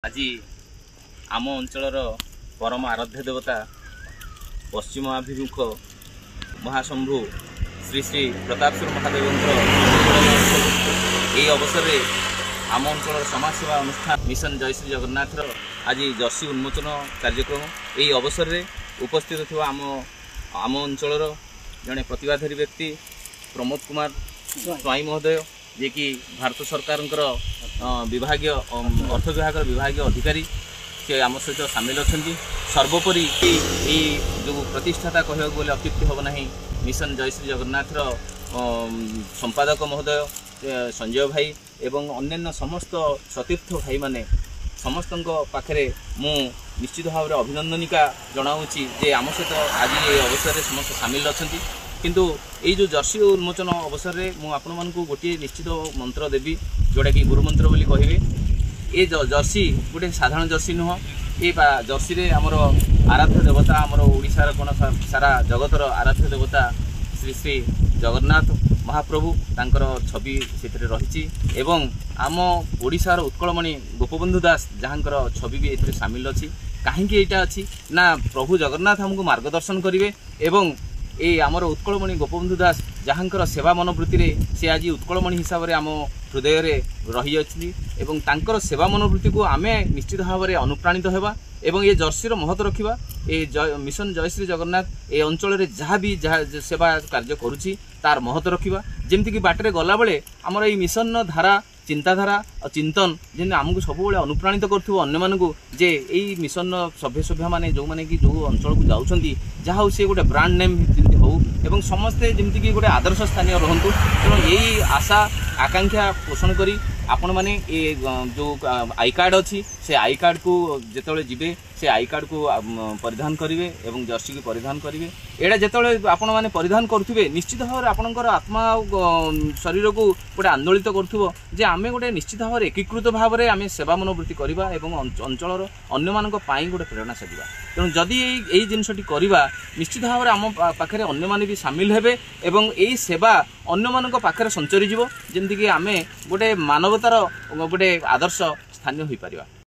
आज आम अंचल परम आराध्य देवता पश्चिम अभिमुख महाशंभु श्री श्री प्रतापसुर महादेव अवसर में आम अंचल समाजसेवा अनुष्ठान मिशन जय श्री जगन्नाथ आज जर्सी उन्मोचन कार्यक्रम यही अवसर में उपस्थित थी आम अंचल जड़े प्रतिभाधारी व्यक्ति प्रमोद कुमार स्वाई महोदय जे कि भारत सरकार विभाग अर्थ विभाग विभाग अधिकारी से आम सहित सामिल अच्छा। सर्वोपरि जो प्रतिष्ठाता कहवा गले अत्युक्ति हम ना मिशन जय श्री जगन्नाथ संपादक महोदय संजय भाई एवं अन्य समस्त सतीर्थ भाई माने समस्त पाखे मु निश्चित भाव में अभिनंदनिका जनाऊँगी जे आम सहित आज ये अवसर में समस्त सामिल अच्छा। किंतु ये जो जर्सी उन्मोचन अवसर में मुझे गोटे निश्चित मंत्र देवी जोटा कि गुरु मंत्र बोली कहे ये जर्सी गोटे साधारण जर्सी नुह ये जर्सी रे आमर आराध्य देवता आमर ओडिशार कोन सारा जगतर आराध्य देवता श्री श्री जगन्नाथ महाप्रभु तांकर छवि से रही एवं आम ओडिशार उत्कलमणि गोपबंधु दास जहाँकर छवि भी ए सामिल अच्छी कहीं यहाँ अच्छी ना प्रभु जगन्नाथ हमको मार्गदर्शन करेंगे एवं ये आमर उत्कलमणि गोपबंधु दास जहाँकर सेवा मनोवृत्ति से आज उत्कलमणि हिसाब से आम हृदय रही अच्छी एवं तांकर सेवा मनोवृत्ति को आमे निश्चित भाव में अनुप्राणित होगा एवं ये जर्सीर महत्व रखा ये मिशन जय श्री जगन्नाथ ये अंचल जहाँ भी जहाँ सेवा कार्य करुच्ची तार महत्व रखा जमती कि बाटर गला बेले आमर ये मिशन धारा चिंताधारा और चिंतन जेन आमको सब अनुप्राणित करूँ अन्य जे यही मिशन सभ्य सभ्य मैंने जो मैंने कि जो अंचल को जाऊँगी जहाँ सी गोटे ब्रांड नेम हो एवं समस्ते जमती कि गोटे आदर्श स्थानीय रुहतु तेणु यही आशा आकांक्षा पोषण करी आपण मैंने ये जो आई कार्ड अच्छी से आई कार्ड को जिते जीवे से आई कार्ड को परिधान करेंगे एवं जर्सी को परिधान करेंगे एटा जिते आपण मैंने परिधान करुवे निश्चित भाव में आपणकर आत्मा शरीर को गोटे आंदोलित करुव जे आम गोटे निश्चित भाव में एकीकृत भाव में आम सेवा मनोवृत्ति करवा एवं अंचल अन्य मानक गोटे प्रेरणा साजिबा तेणु जदि यही जिनसटी करवा निश्चित भाव में आम पाखे अन्य माने भी सामिल हेबे एवं यही सेवा अन्य मानक पाखे संचरी जीव जेमती कि आम गोटे मानवतार गोटे आदर्श स्थानीय हो पारिबा।